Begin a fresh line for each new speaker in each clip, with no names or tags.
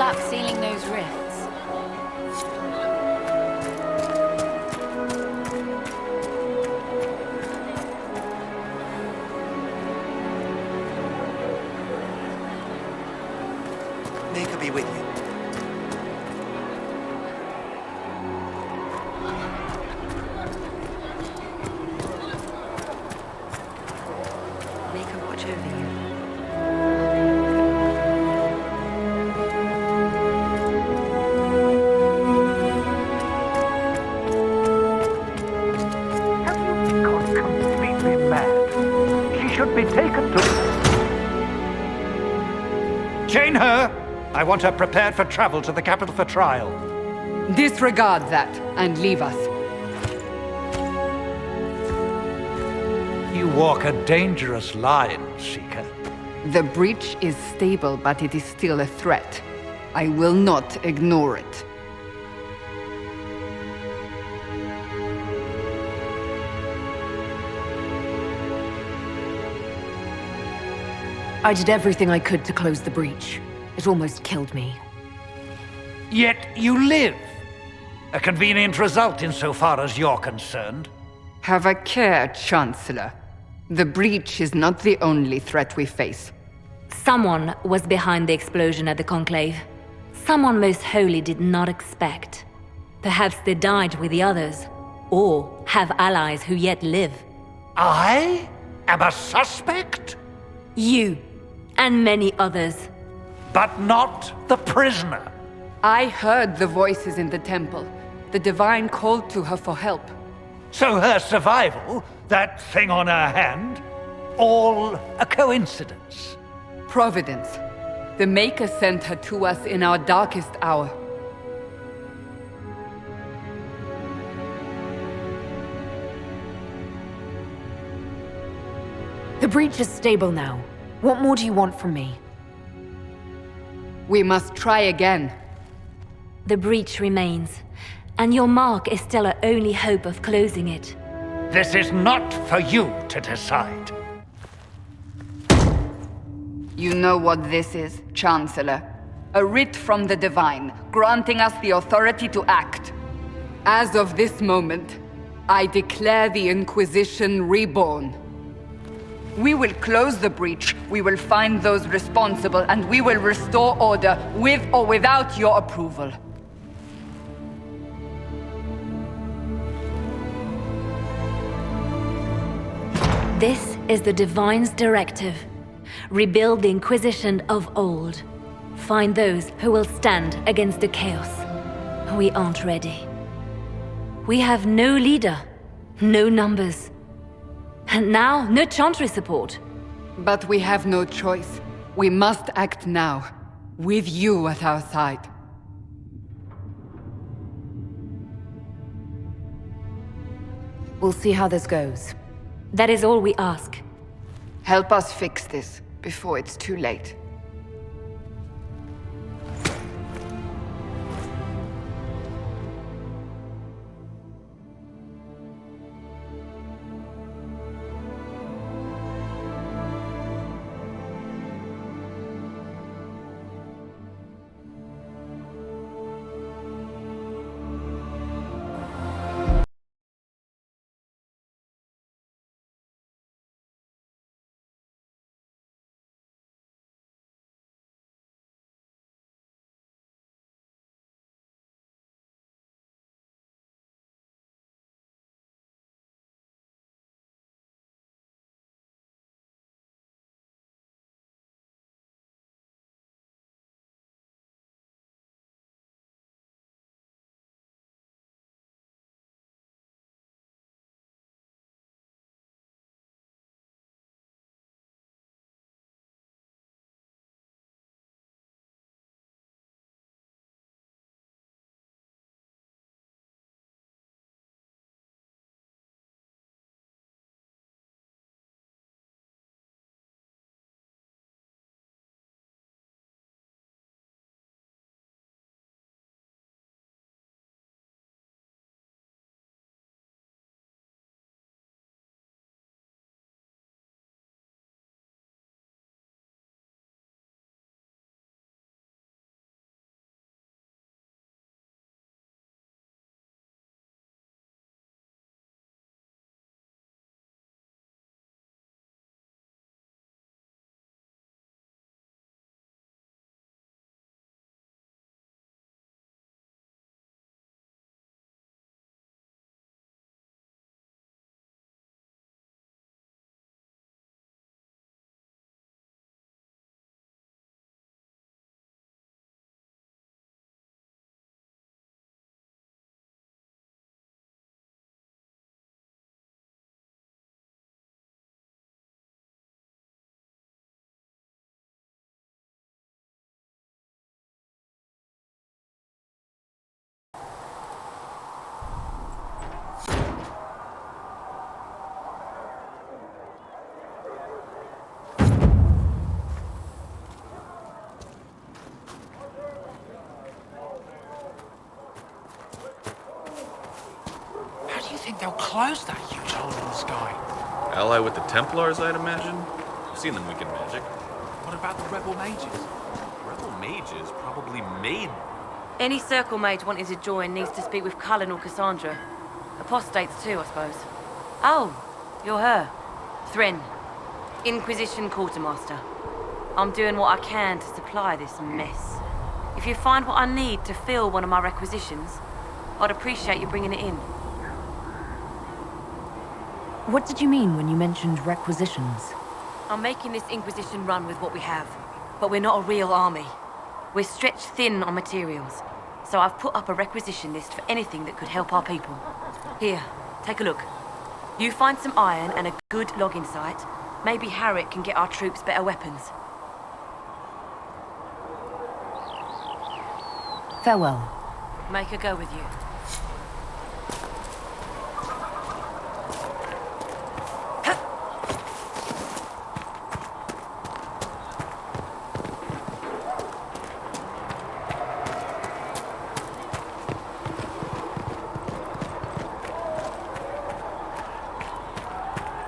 luck sealing those rifts?
May God be with you. May God watch over you.
Have you gone completely mad? She should be taken to...
Chain her! I want her prepared for travel to the capital for trial.
Disregard that and leave us.
You walk a dangerous line, Seeker.
The breach is stable, but it is still a threat. I will not ignore it.
I did everything I could to close the breach. It almost killed me.
Yet you live. A convenient result insofar as you're concerned.
Have a care, Chancellor. The breach is not the only threat we face.
Someone was behind the explosion at the Conclave. Someone most holy did not expect. Perhaps they died with the others, or have allies who yet live.
I am a suspect?
You, and many others.
But not the prisoner.
I heard the voices in the temple. The Divine called to her for help.
So her survival, that thing on her hand, all a coincidence.
Providence. The Maker sent her to us in our darkest hour.
The breach is stable now. What more do you want from me?
We must try again.
The breach remains, and your mark is still our only hope of closing it.
This is not for you to decide.
You know what this is, Chancellor. A writ from the Divine, granting us the authority to act. As of this moment, I declare the Inquisition reborn. We will close the breach, we will find those responsible, and we will restore order, with or without your approval.
This is the Divine's directive. Rebuild the Inquisition of old. Find those who will stand against the chaos. We aren't ready. We have no leader, no numbers. And now, no Chantry support.
But we have no choice. We must act now, with you at our side.
We'll see how this goes.
That is all we ask.
Help us fix this, before it's too late.
think they'll close that huge hole in the sky?
Ally with the Templars, I'd imagine. I've seen them weaken magic.
What about the rebel mages?
Rebel mages probably made...
Any circle mage wanting to join needs to speak with Cullen or Cassandra. Apostates too, I suppose. Oh, you're her. Thren. Inquisition Quartermaster. I'm doing what I can to supply this mess. If you find what I need to fill one of my requisitions, I'd appreciate you bringing it in.
What did you mean when you mentioned requisitions?
I'm making this Inquisition run with what we have, but we're not a real army. We're stretched thin on materials, so I've put up a requisition list for anything that could help our people. Here, take a look. You find some iron and a good logging site, maybe Harriet can get our troops better weapons.
Farewell.
Make her go with you.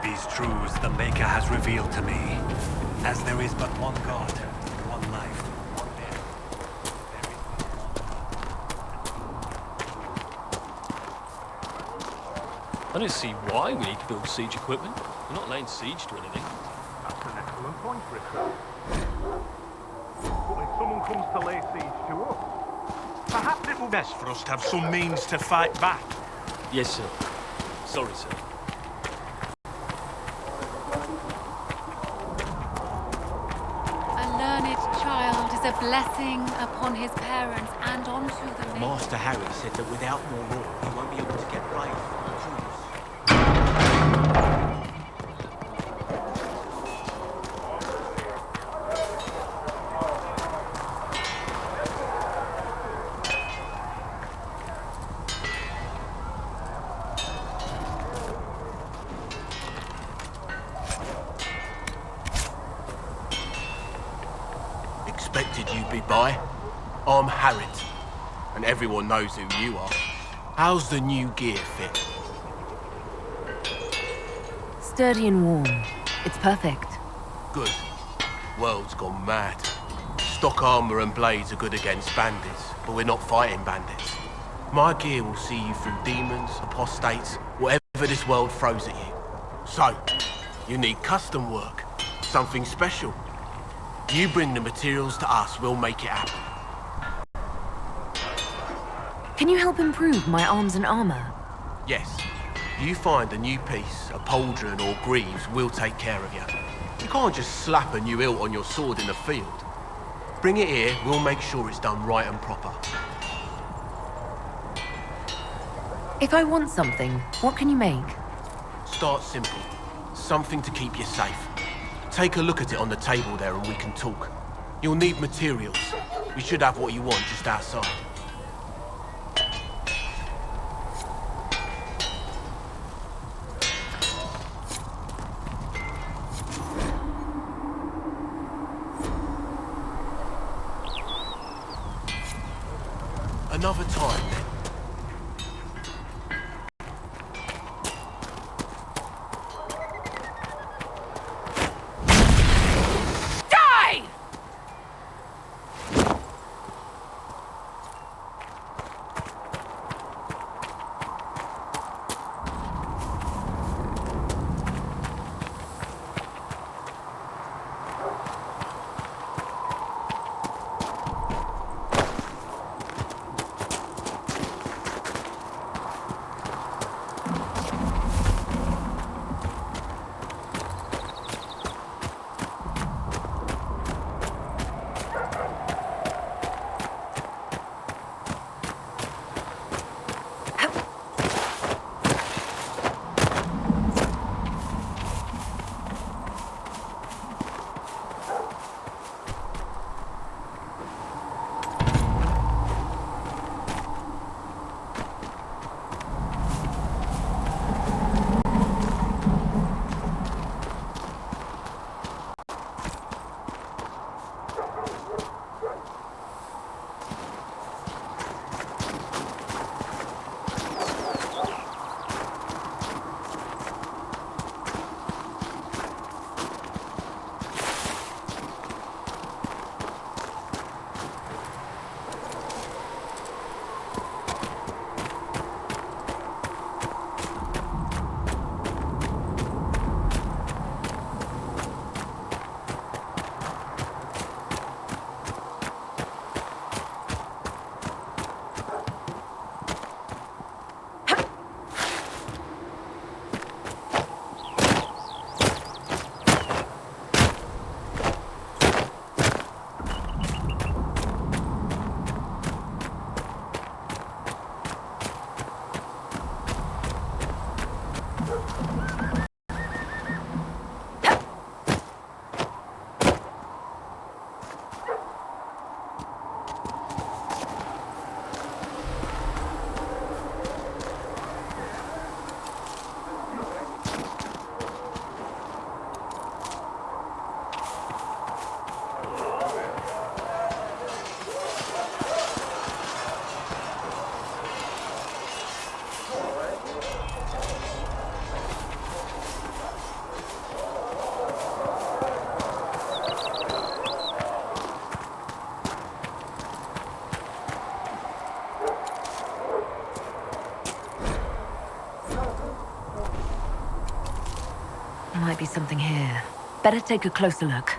These truths the Maker has revealed to me, as there is but one God, one life, one death.
I don't see why we need to build siege equipment. We're not laying siege to anything.
That's an excellent point, Richard. But when someone comes to lay siege to us, perhaps it will be best for us to have some means to fight back.
Yes, sir. Sorry, sir.
A learned child is a blessing upon his parents and onto the nation.
Master Harry said that without more law, he won't be able to get brave. Expected you'd be by. I'm Harriet, and everyone knows who you are. How's the new gear fit?
Sturdy and warm. It's perfect.
Good. World's gone mad. Stock armor and blades are good against bandits, but we're not fighting bandits. My gear will see you through demons, apostates, whatever this world throws at you. So, you need custom work. Something special. You bring the materials to us, we'll make it happen.
Can you help improve my arms and armor?
Yes. You find a new piece, a pauldron or greaves, we'll take care of you. You can't just slap a new hilt on your sword in the field. Bring it here, we'll make sure it's done right and proper.
If I want something, what can you make?
Start simple. Something to keep you safe. Take a look at it on the table there and we can talk. You'll need materials. We should have what you want just outside. Another time then.
might be something here. Better take a closer look.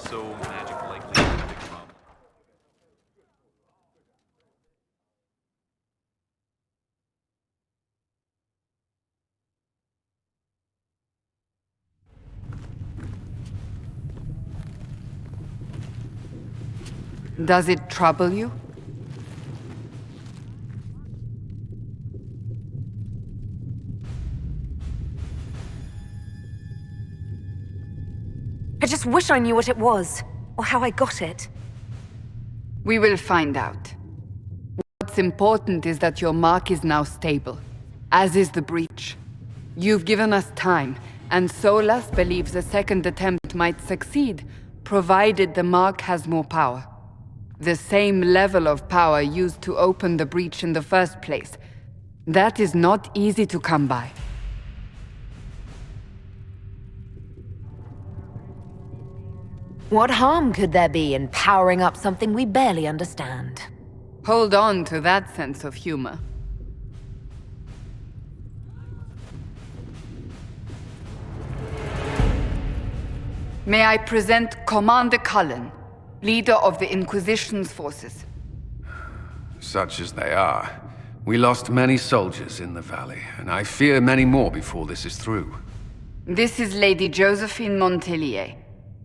so magic likely to pick them up.
Does it trouble you?
I just wish I knew what it was, or how I got it.
We will find out. What's important is that your mark is now stable, as is the breach. You've given us time, and Solas believes a second attempt might succeed, provided the mark has more power. The same level of power used to open the breach in the first place. That is not easy to come by.
What harm could there be in powering up something we barely understand?
Hold on to that sense of humor. May I present Commander Cullen, leader of the Inquisition's forces.
Such as they are. We lost many soldiers in the valley, and I fear many more before this is through.
This is Lady Josephine Montelier,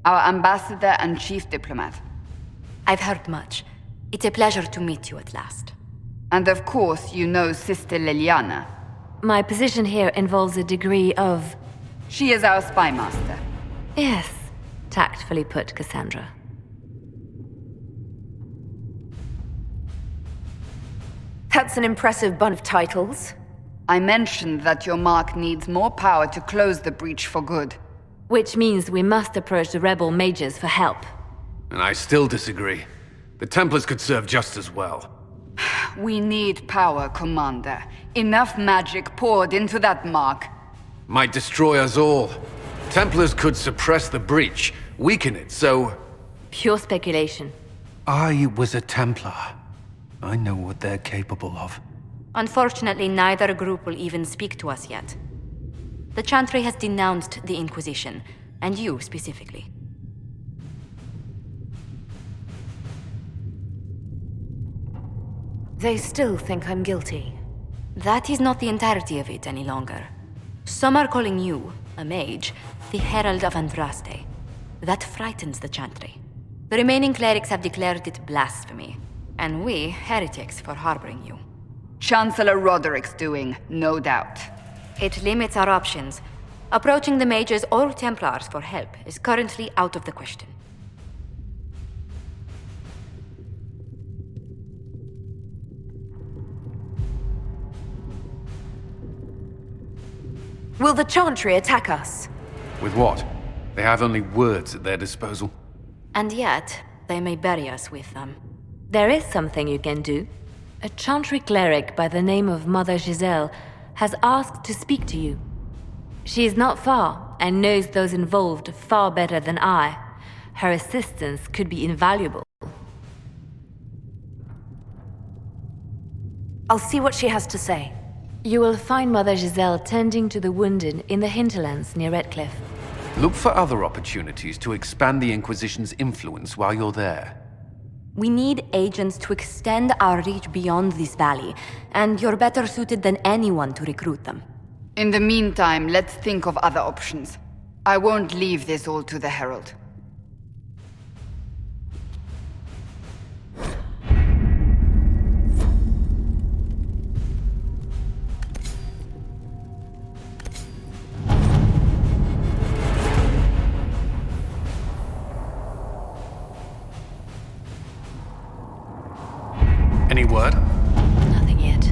our ambassador and chief diplomat.
I've heard much. It's a pleasure to meet you at last.
And of course, you know Sister Liliana.
My position here involves a degree of...
She is our spy master.
Yes, tactfully put, Cassandra.
That's an impressive bunch of titles.
I mentioned that your mark needs more power to close the breach for good.
Which means we must approach the rebel mages for help.
And I still disagree. The Templars could serve just as well.
We need power, Commander. Enough magic poured into that mark.
Might destroy us all. Templars could suppress the breach, weaken it, so...
Pure speculation.
I was a Templar. I know what they're capable of.
Unfortunately, neither group will even speak to us yet. The Chantry has denounced the Inquisition, and you specifically.
They still think I'm guilty.
That is not the entirety of it any longer. Some are calling you, a mage, the Herald of Andraste. That frightens the Chantry. The remaining clerics have declared it blasphemy, and we, heretics, for harboring you.
Chancellor Roderick's doing, no doubt.
It limits our options. Approaching the mages or Templars for help is currently out of the question.
Will the Chantry attack us?
With what? They have only words at their disposal.
And yet, they may bury us with them.
There is something you can do. A Chantry cleric by the name of Mother Giselle has asked to speak to you. She is not far and knows those involved far better than I. Her assistance could be invaluable.
I'll see what she has to say.
You will find Mother Giselle tending to the wounded in the hinterlands near Redcliffe.
Look for other opportunities to expand the Inquisition's influence while you're there.
We need agents to extend our reach beyond this valley, and you're better suited than anyone to recruit them.
In the meantime, let's think of other options. I won't leave this all to the Herald.
Any word?
Nothing yet.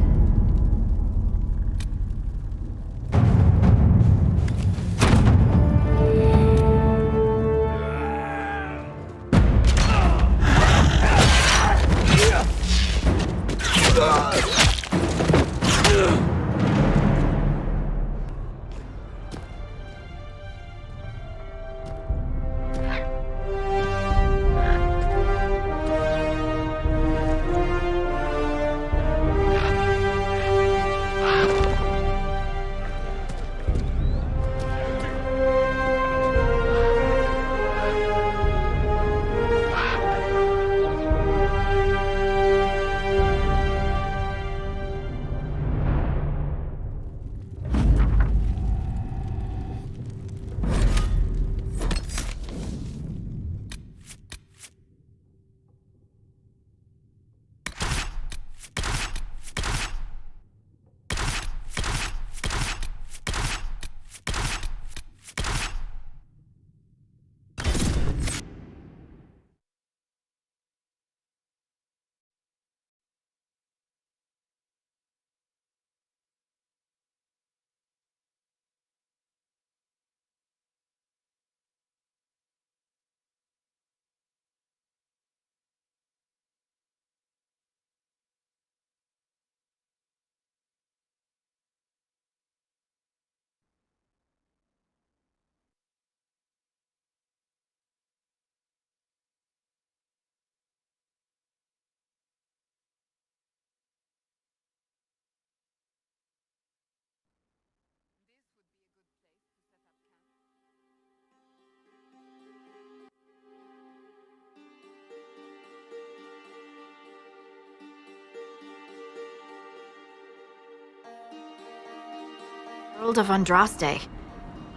Herald of Andraste.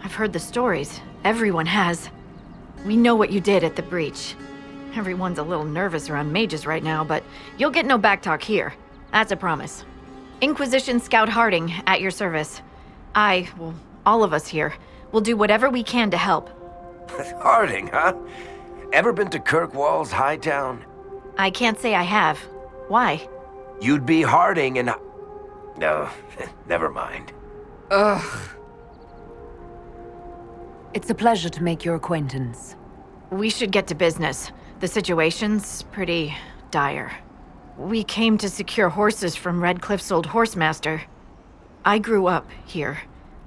I've heard the stories. Everyone has. We know what you did at the breach. Everyone's a little nervous around mages right now, but you'll get no backtalk here. That's a promise. Inquisition Scout Harding, at your service. All of us here, will do whatever we can to help.
Harding, huh? Ever been to Kirkwall's Hightown?
I can't say I have. Why?
You'd be Harding and... No, never mind.
Ugh.
It's a pleasure to make your acquaintance.
We should get to business. The situation's pretty dire. We came to secure horses from Redcliffe's old horsemaster. I grew up here,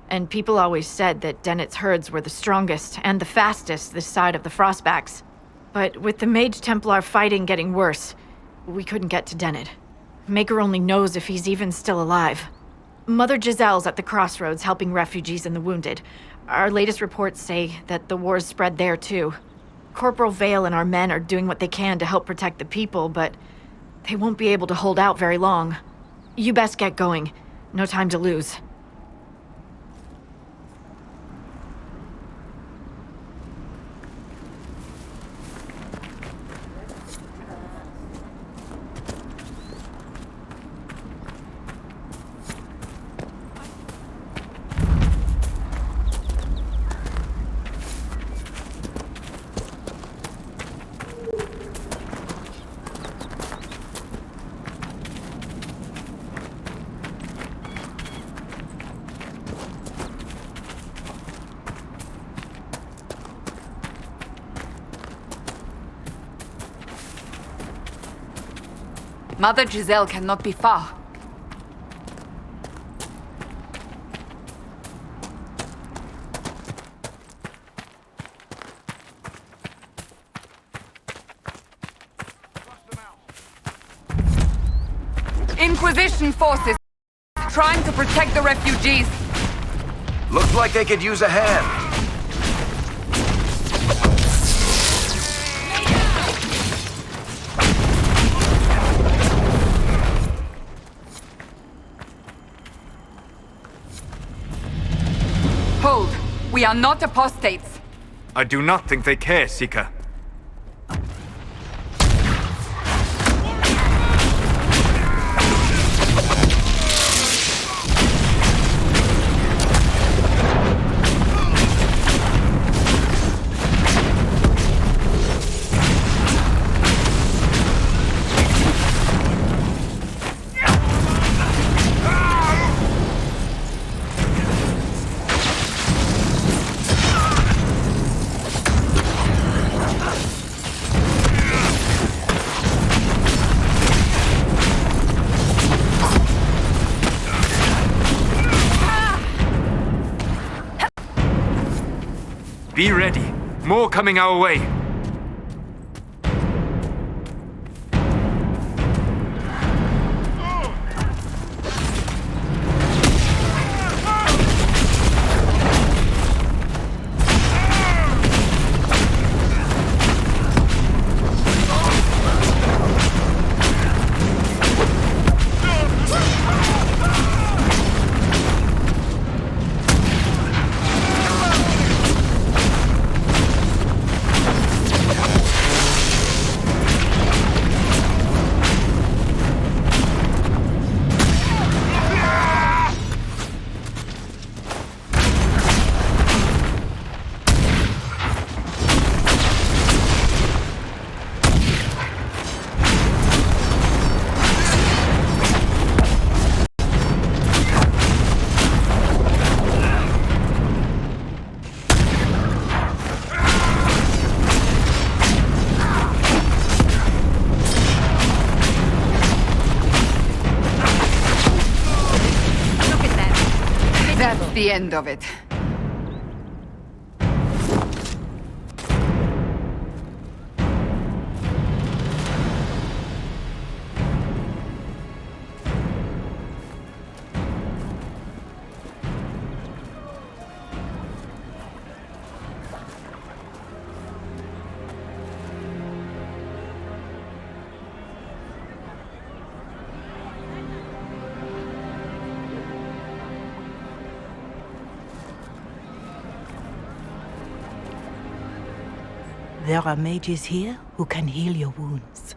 and people always said that Dennett's herds were the strongest and the fastest this side of the Frostbacks. But with the Mage Templar fighting getting worse, we couldn't get to Dennett. Maker only knows if he's even still alive. Mother Giselle's at the crossroads helping refugees and the wounded. Our latest reports say that the war's spread there too. Corporal Vale and our men are doing what they can to help protect the people, but they won't be able to hold out very long. You best get going. No time to lose.
Mother Giselle cannot be far. Inquisition forces trying to protect the refugees.
Looks like they could use a hand.
Hold. We are not apostates.
I do not think they care, Seeker. Be ready. More coming our way.
That's the end of it.
There are mages here who can heal your wounds.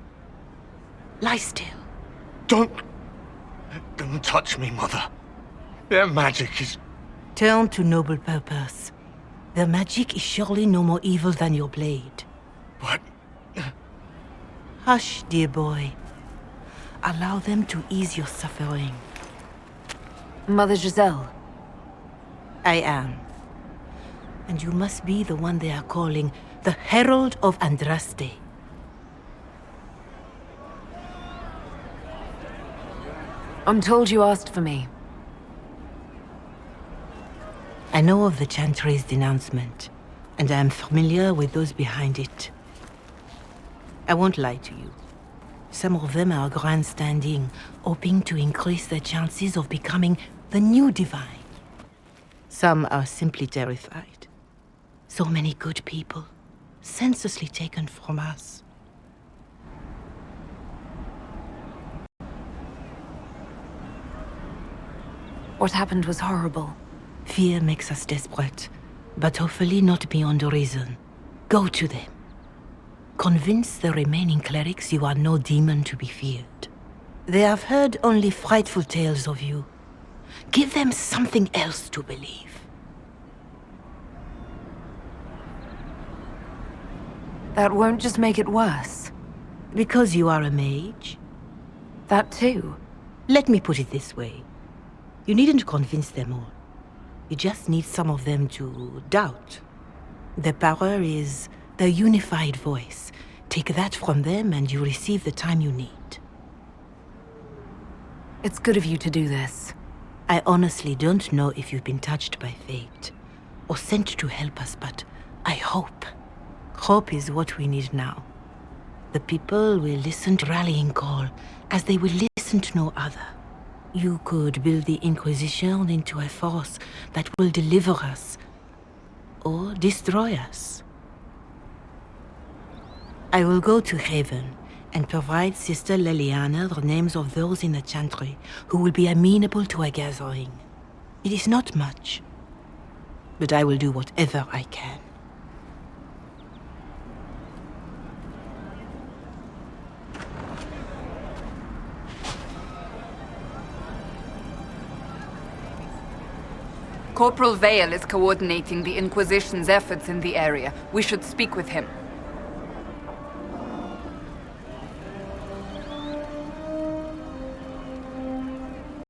Lie still.
Don't touch me, Mother. Their magic is...
Turn to noble purpose. Their magic is surely no more evil than your blade.
But...
Hush, dear boy. Allow them to ease your suffering.
Mother Giselle.
I am. And you must be the one they are calling the Herald of Andraste.
I'm told you asked for me.
I know of the Chantry's denouncement, and I am familiar with those behind it. I won't lie to you. Some of them are grandstanding, hoping to increase their chances of becoming the new divine. Some are simply terrified. So many good people, senselessly taken from us.
What happened was horrible.
Fear makes us desperate, but hopefully not beyond reason. Go to them. Convince the remaining clerics you are no demon to be feared. They have heard only frightful tales of you. Give them something else to believe.
That won't just make it worse.
Because you are a mage?
That too.
Let me put it this way. You needn't convince them all. You just need some of them to doubt. Their power is their unified voice. Take that from them and you receive the time you need.
It's good of you to do this.
I honestly don't know if you've been touched by fate or sent to help us, but I hope. Hope is what we need now. The people will listen to rallying call as they will listen to no other. You could build the Inquisition into a force that will deliver us or destroy us. I will go to Haven and provide Sister Leliana the names of those in the Chantry who will be amenable to a gathering. It is not much, but I will do whatever I can.
Corporal Vale is coordinating the Inquisition's efforts in the area. We should speak with him.